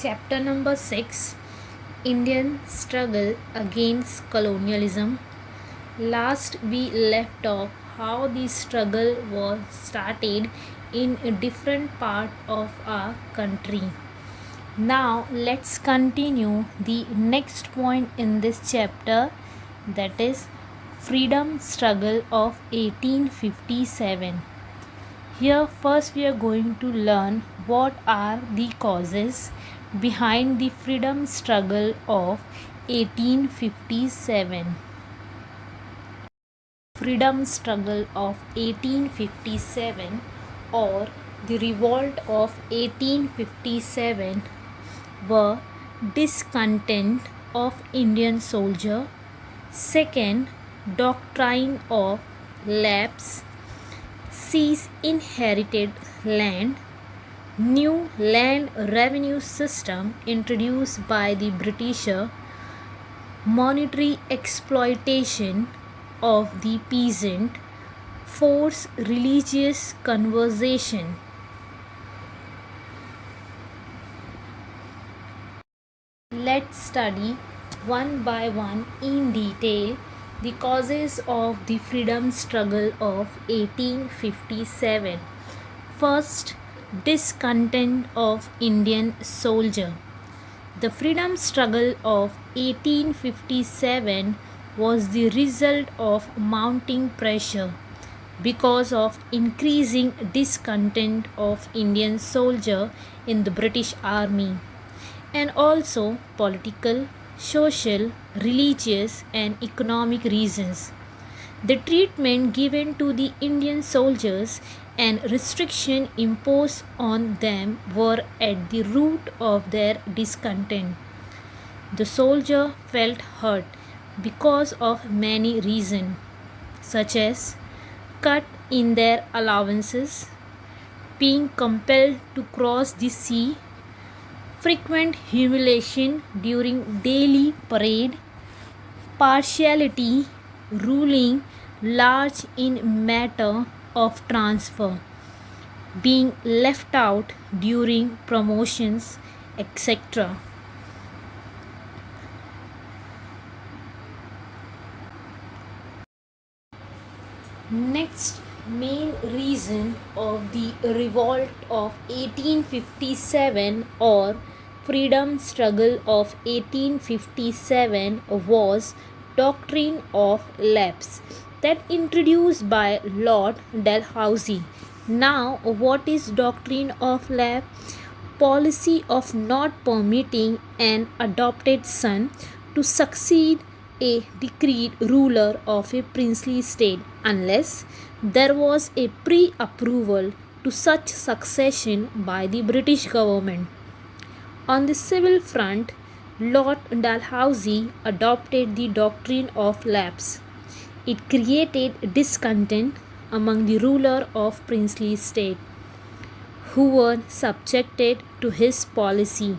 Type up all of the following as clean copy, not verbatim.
Chapter number 6, Indian Struggle Against Colonialism. Last we left off how the struggle was started in a different part of our country. Now let's continue the next point in this chapter, that is freedom struggle of 1857. Here first we are going to learn what are the causes behind the freedom struggle of 1857. Freedom struggle of 1857 or the revolt of 1857 were discontent of Indian soldier, second doctrine of lapse, seize inherited land, new land revenue system introduced by the Britisher, monetary exploitation of the peasant, forced religious conversion. Let's study one by one in detail the causes of the freedom struggle of 1857. First, discontent of Indian soldier. The freedom struggle of 1857 was the result of mounting pressure because of increasing discontent of Indian soldier in the British Army, and also political, social, religious, and economic reasons. The treatment given to the Indian soldiers and restriction imposed on them were at the root of their discontent. The soldier felt hurt because of many reasons, such as cut in their allowances, being compelled to cross the sea, frequent humiliation during daily parade, partiality ruling large in matter of transfer, being left out during promotions, etc. Next main reason of the revolt of 1857 or freedom struggle of 1857 was doctrine of lapse that introduced by Lord Dalhousie. Now what is doctrine of lapse? Policy of not permitting an adopted son to succeed a decreed ruler of a princely state unless there was a pre-approval to such succession by the British government. On the civil front, Lord Dalhousie adopted the doctrine of lapse. It created discontent among the ruler of princely state, who were subjected to his policy.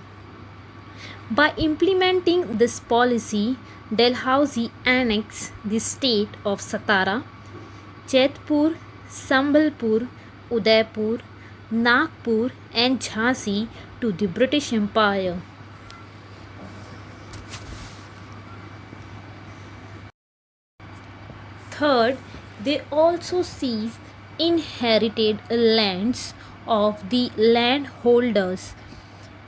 By implementing this policy, Dalhousie annexed the state of Satara, Jaipur, Sambalpur, Udaipur, Nagpur, and Jhansi to the British Empire. Third, they also seized inherited lands of the landholders.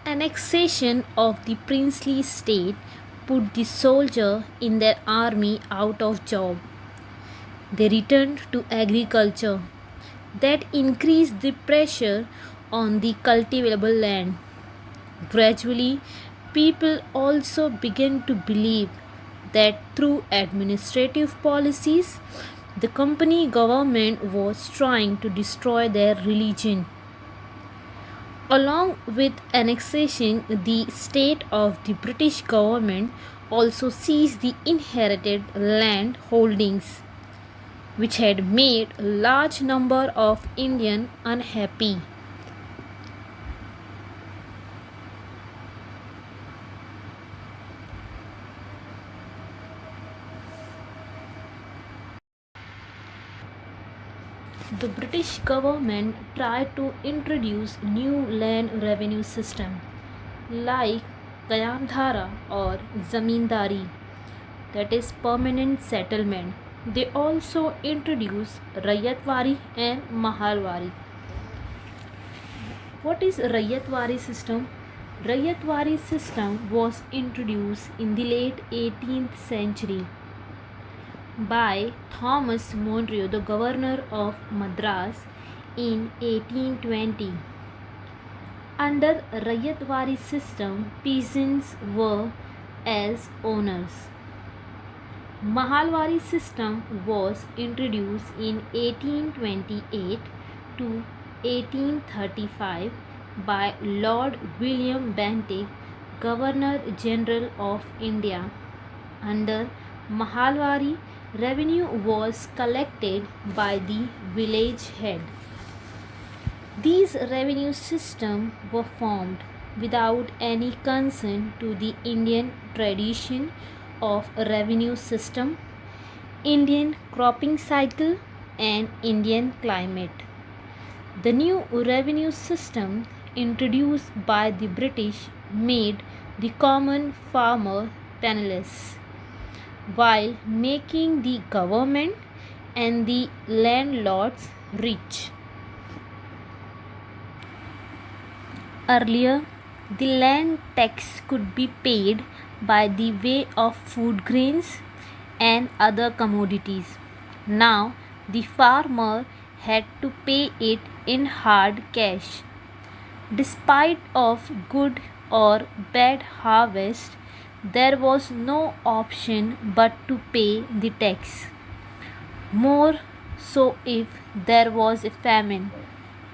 Annexation of the princely state put the soldier in their army out of job. They returned to agriculture. That increased the pressure on the cultivable land. Gradually, people also began to believe that through administrative policies, the company government was trying to destroy their religion. Along with annexation, the state of the British government also seized the inherited land holdings, which had made a large number of Indians unhappy. The British government tried to introduce new land revenue system like Kayamdhara or Zamindari, that is permanent settlement. They also introduced Rayatwari and Mahalwari. What is Rayatwari system? Rayatwari system was introduced in the late 18th century by Thomas Monro, the governor of Madras, in 1820. Under Rayatwari system, peasants were as owners. Mahalwari system was introduced in 1828 to 1835 by Lord William Bentinck, Governor General of India. Under Mahalwari, revenue was collected by the village head. These revenue systems were formed without any concern to the Indian tradition of revenue system, Indian cropping cycle, and Indian climate. The new revenue system introduced by the British made the common farmer penniless, while making the government and the landlords rich. Earlier, the land tax could be paid by the way of food grains and other commodities. Now, the farmer had to pay it in hard cash. Despite of good or bad harvest, there was no option but to pay the tax. More so if there was a famine.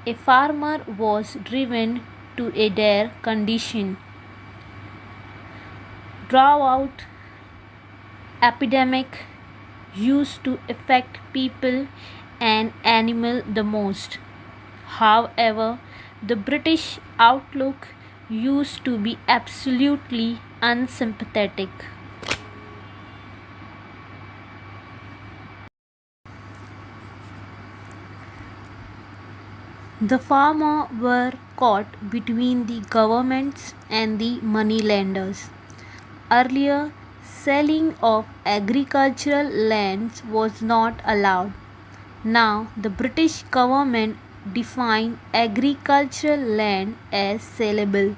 A farmer was driven to a dire condition. Drought, epidemic used to affect people and animal the most. However, the British outlook used to be absolutely unsympathetic. The farmers were caught between the governments and the moneylenders. Earlier, selling of agricultural lands was not allowed. Now, the British government defined agricultural land as saleable.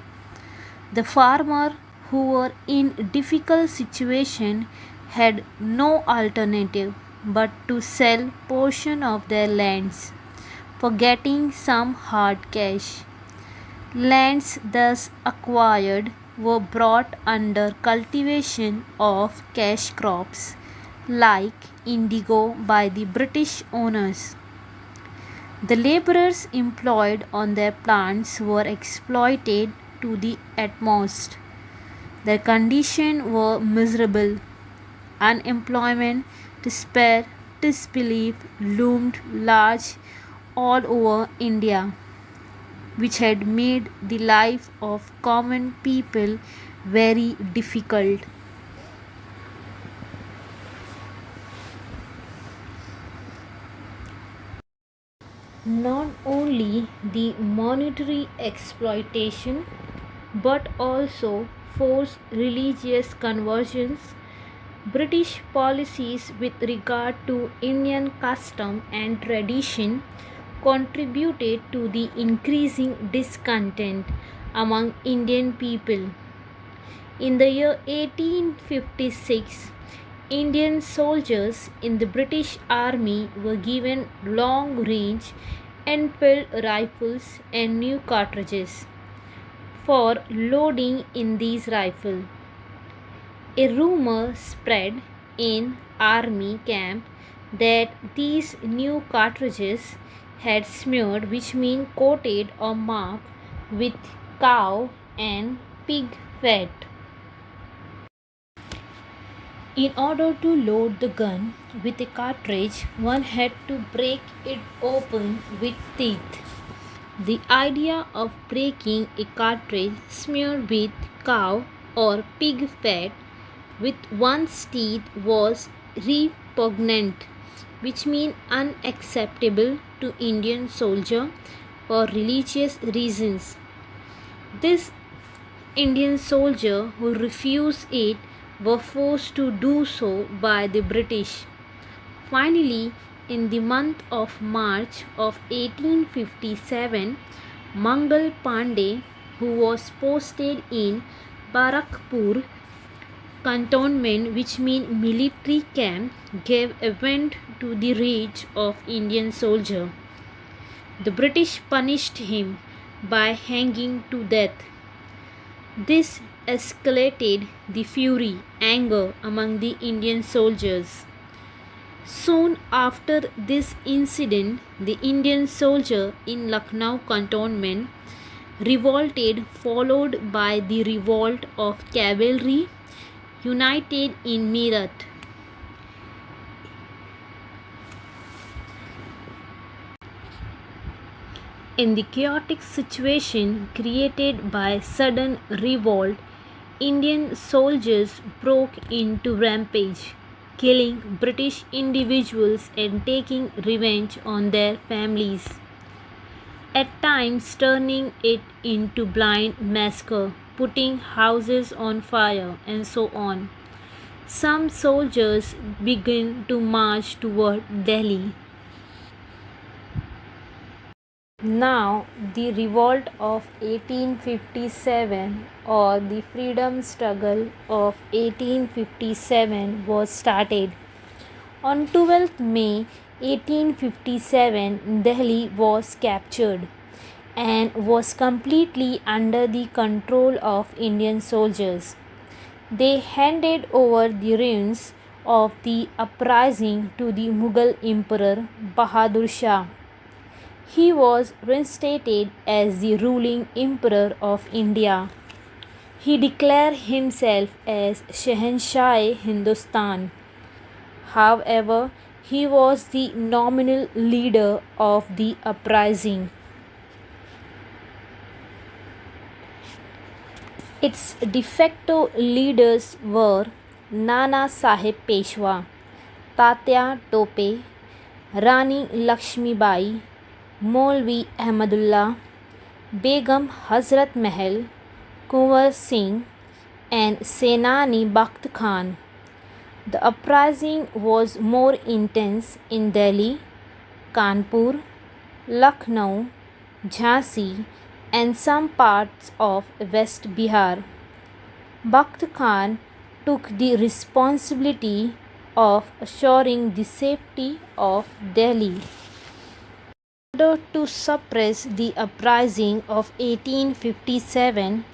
The farmers who were in difficult situation had no alternative but to sell portion of their lands for getting some hard cash. Lands thus acquired were brought under cultivation of cash crops like indigo by the British owners. The laborers employed on their plants were exploited to the utmost. Their conditions were miserable. Unemployment, despair, disbelief loomed large all over India, which had made the life of common people very difficult. Not only the monetary exploitation but also forced religious conversions, British policies with regard to Indian custom and tradition contributed to the increasing discontent among Indian people. In the year 1856, Indian soldiers in the British Army were given long range Enfield rifles and new cartridges for loading in these rifles. A rumor spread in army camp that these new cartridges had smeared, which mean coated or marked with cow and pig fat. In order to load the gun with a cartridge, one had to break it open with teeth. The idea of breaking a cartridge smeared with cow or pig fat with one's teeth was repugnant, which means unacceptable to Indian soldier for religious reasons. This Indian soldiers who refused it were forced to do so by the British. Finally, in the month of March of 1857, Mangal Pandey, who was posted in Barakpur cantonment, which means military camp, gave a vent to the rage of Indian soldier. The British punished him by hanging to death. This escalated the fury, anger among the Indian soldiers. Soon after this incident, the Indian soldier in Lucknow cantonment revolted, followed by the revolt of cavalry united in Meerut. In the chaotic situation created by sudden revolt, Indian soldiers broke into rampage, killing British individuals and taking revenge on their families, at times turning it into blind massacre, putting houses on fire, and so on. Some soldiers began to march toward Delhi. Now, the revolt of 1857 or the freedom struggle of 1857 was started. On 12th May 1857, Delhi was captured and was completely under the control of Indian soldiers. They handed over the reins of the uprising to the Mughal Emperor Bahadur Shah. He was reinstated as the ruling emperor of India. He declared himself as Shahanshah Hindustan. However, he was the nominal leader of the uprising. Its de facto leaders were Nana Sahib Peshwa, Tatya Tope, Rani Lakshmibai, Maulvi Ahmadullah, Begum Hazrat Mahal, Kunwar Singh, and Senani Bakht Khan. The uprising was more intense in Delhi, Kanpur, Lucknow, Jhansi, and some parts of West Bihar. Bakht Khan took the responsibility of assuring the safety of Delhi. In order to suppress the uprising of 1857,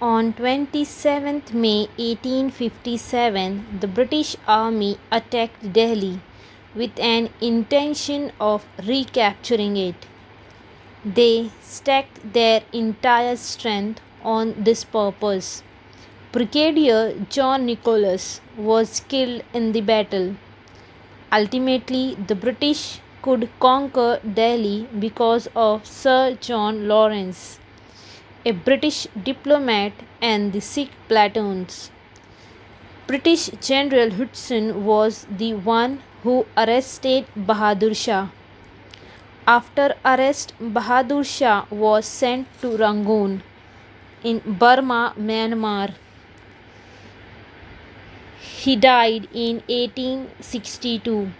on 27th May 1857, the British Army attacked Delhi with an intention of recapturing it. They stacked their entire strength on this purpose. Brigadier John Nicholas was killed in the battle. Ultimately, the British could conquer Delhi because of Sir John Lawrence, a British diplomat, and the Sikh platoons. British General Hudson was the one who arrested Bahadur Shah. After arrest, Bahadur Shah was sent to Rangoon in Burma, Myanmar. He died in 1862.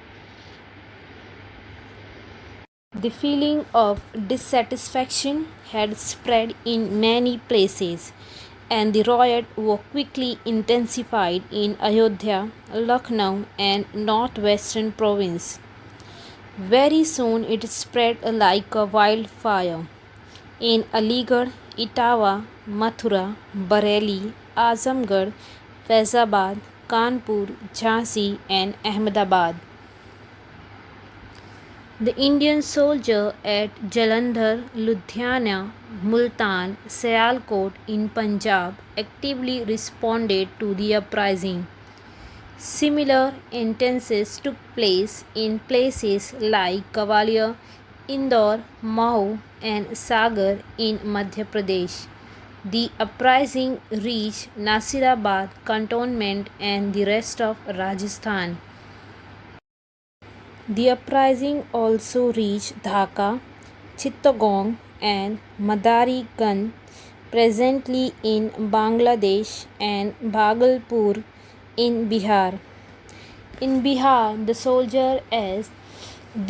The feeling of dissatisfaction had spread in many places, and the riot was quickly intensified in Ayodhya, Lucknow, and northwestern province. Very soon it spread like a wildfire in Aligarh, Etawah, Mathura, Bareilly, Azamgarh, Faizabad, Kanpur, Jhansi, and Ahmedabad. The Indian soldier at Jalandhar, Ludhiana, Multan, Sialkot in Punjab actively responded to the uprising. Similar instances took place in places like Gwalior, Indore, Mahou, and Sagar in Madhya Pradesh. The uprising reached Nasirabad cantonment and the rest of Rajasthan. The uprising also reached Dhaka, Chittagong, and Madariganj presently in Bangladesh, and Bhagalpur in Bihar. In Bihar, the soldier as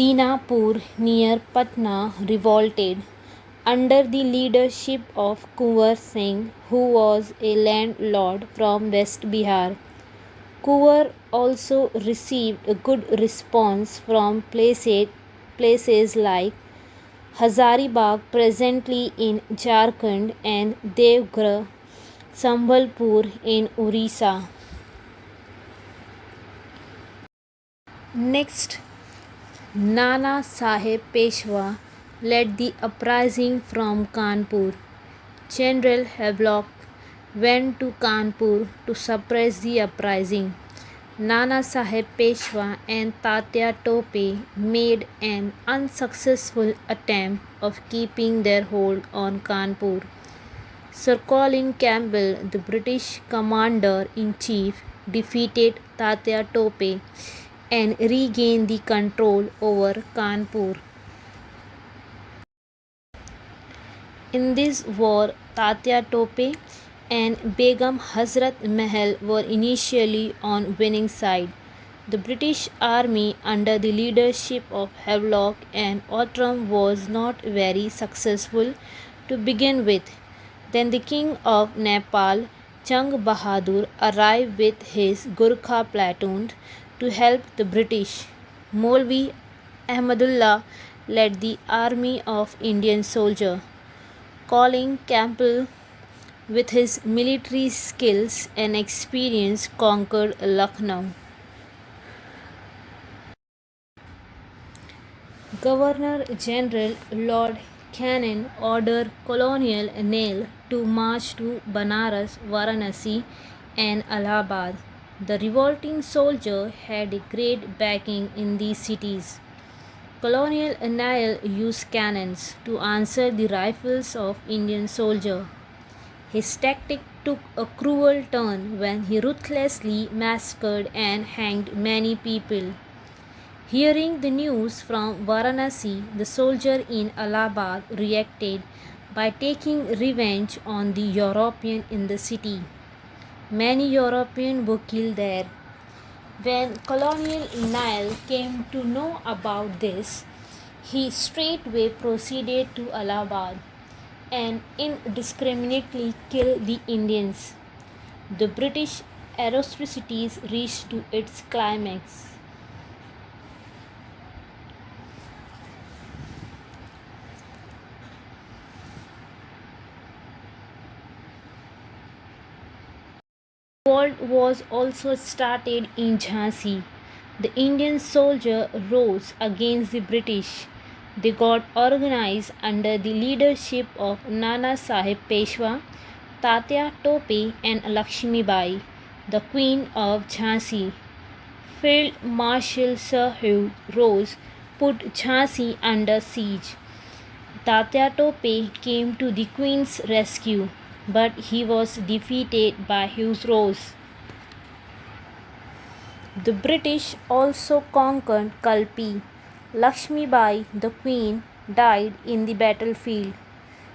Dinapur near Patna revolted under the leadership of Kunwar Singh, who was a landlord from West Bihar. Kunwar also received a good response from places like Hazaribagh, presently in Jharkhand, and Devghar, Sambhalpur in Orissa. Next, Nana Saheb Peshwa led the uprising from Kanpur. General Havelock went to Kanpur to suppress the uprising. Nana Saheb Peshwa and Tatya Tope made an unsuccessful attempt of keeping their hold on Kanpur. Sir Colin Campbell, the British commander-in-chief, defeated Tatya Tope and regained the control over Kanpur. In this war, Tatya Tope and Begum Hazrat Mahal were initially on winning side. The British army under the leadership of Havelock and Outram was not very successful to begin with. Then the king of Nepal, Jang Bahadur, arrived with his Gurkha platoon to help the British. Maulvi Ahmadullah led the army of Indian soldiers. Colin Campbell, with his military skills and experience, conquered Lucknow. Governor General Lord Cannon ordered Colonel Neill to march to Banaras, Varanasi, and Allahabad. The revolting soldier had a great backing in these cities. Colonel Neill used cannons to answer the rifles of Indian soldiers. His tactic took a cruel turn when he ruthlessly massacred and hanged many people. Hearing the news from Varanasi, the soldier in Allahabad reacted by taking revenge on the European in the city. Many Europeans were killed there. When Colonel Neill came to know about this, he straightway proceeded to Allahabad and indiscriminately killed the Indians. The British atrocities reached to its climax. Revolt was also started in Jhansi. The Indian soldier rose against the British. They got organized under the leadership of Nana Saheb Peshwa, Tatya Tope, and Lakshmi Bai, the Queen of Jhansi. Field Marshal Sir Hugh Rose put Jhansi under siege. Tatya Tope came to the Queen's rescue, but he was defeated by Hugh Rose. The British also conquered Kalpi. Lakshmi Bai, the queen, died in the battlefield.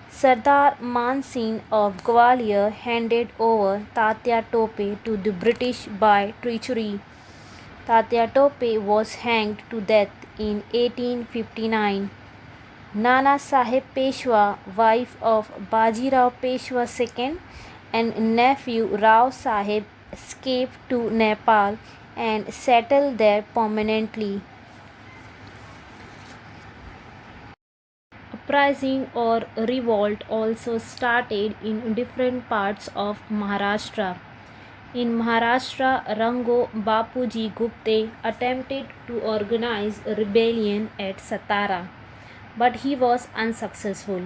Sardar Man Singh of Gwalior handed over Tatya Tope to the British by treachery. Tatya Tope was hanged to death in 1859. Nana Saheb Peshwa, wife of Bajirao Peshwa II and nephew Rao Saheb, escaped to Nepal and settled there permanently. Uprising or revolt also started in different parts of Maharashtra. In Maharashtra, Rango Bapuji Gupte attempted to organize a rebellion at Satara, but he was unsuccessful.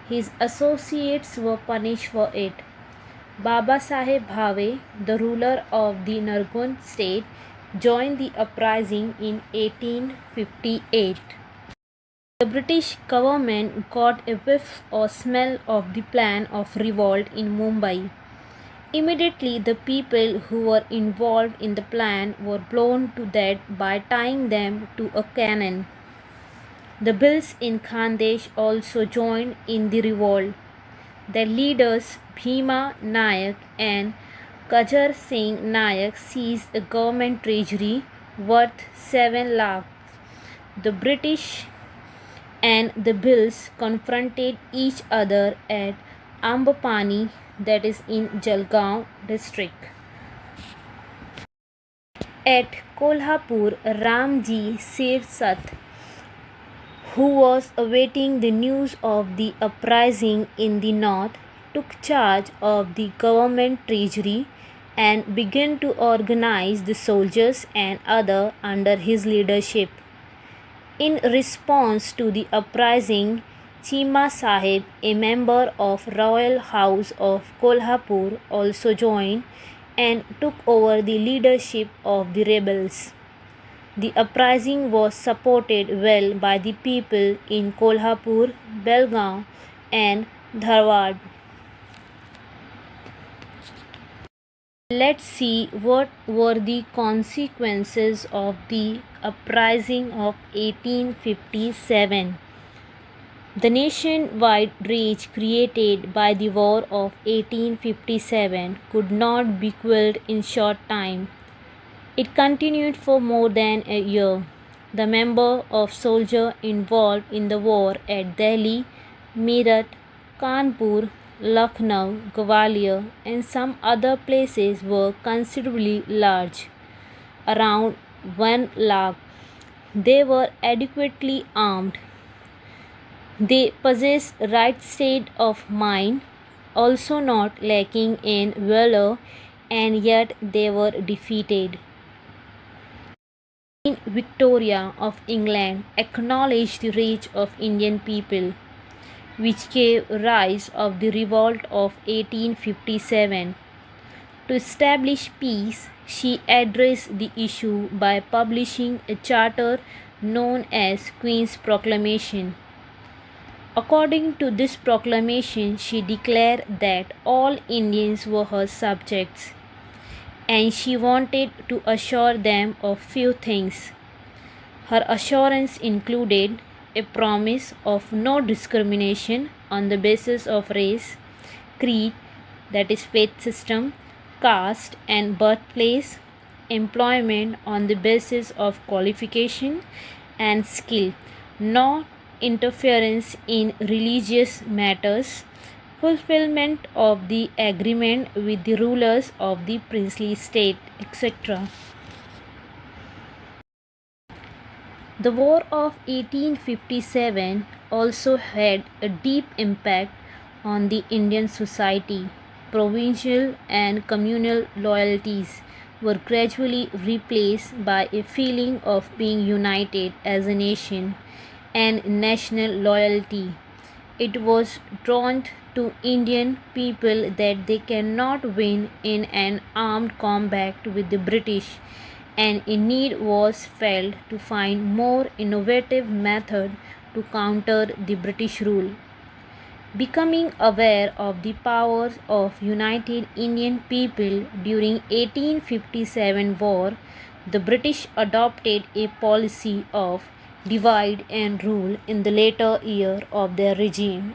His associates were punished for it. Baba Saheb Bhave, the ruler of the Nargund state, joined the uprising in 1858. The British government got a whiff or smell of the plan of revolt in Mumbai. Immediately, the people who were involved in the plan were blown to death by tying them to a cannon. The Bhils in Khandesh also joined in the revolt. Their leaders Bhima Nayak and Kajar Singh Nayak seized a government treasury worth 7 lakh. The British and the Bills confronted each other at Ambapani, that is in Jalgaon district. At Kolhapur, Ramji Sirsat, who was awaiting the news of the uprising in the north, took charge of the government treasury and began to organize the soldiers and other under his leadership. In response to the uprising, Chima Sahib, a member of Royal House of Kolhapur, also joined and took over the leadership of the rebels. The uprising was supported well by the people in Kolhapur, Belgaum, and Dharwad. Let's see what were the consequences of the uprising of 1857. The nationwide rage created by the War of 1857 could not be quelled in short time. It continued for more than a year. The number of soldiers involved in the war at Delhi, Meerut, Kanpur, Lucknow, Gwalior, and some other places were considerably large, around 1 lakh. They were adequately armed. They possessed right state of mind, also not lacking in valor, and yet they were defeated. Queen Victoria of England acknowledged the rage of Indian people, which gave rise of the revolt of 1857. To establish peace, she addressed the issue by publishing a charter known as Queen's Proclamation. According to this proclamation, she declared that all Indians were her subjects, and she wanted to assure them of few things. Her assurance included a promise of no discrimination on the basis of race, creed, that is faith system, caste and birthplace, employment on the basis of qualification and skill, no interference in religious matters, fulfillment of the agreement with the rulers of the princely state, etc. The War of 1857 also had a deep impact on the Indian society. Provincial and communal loyalties were gradually replaced by a feeling of being united as a nation and national loyalty. It was drawn to Indian people that they cannot win in an armed combat with the British, and a need was felt to find more innovative method to counter the British rule. Becoming aware of the powers of united Indian people during 1857 war, the British adopted a policy of divide and rule in the later year of their regime.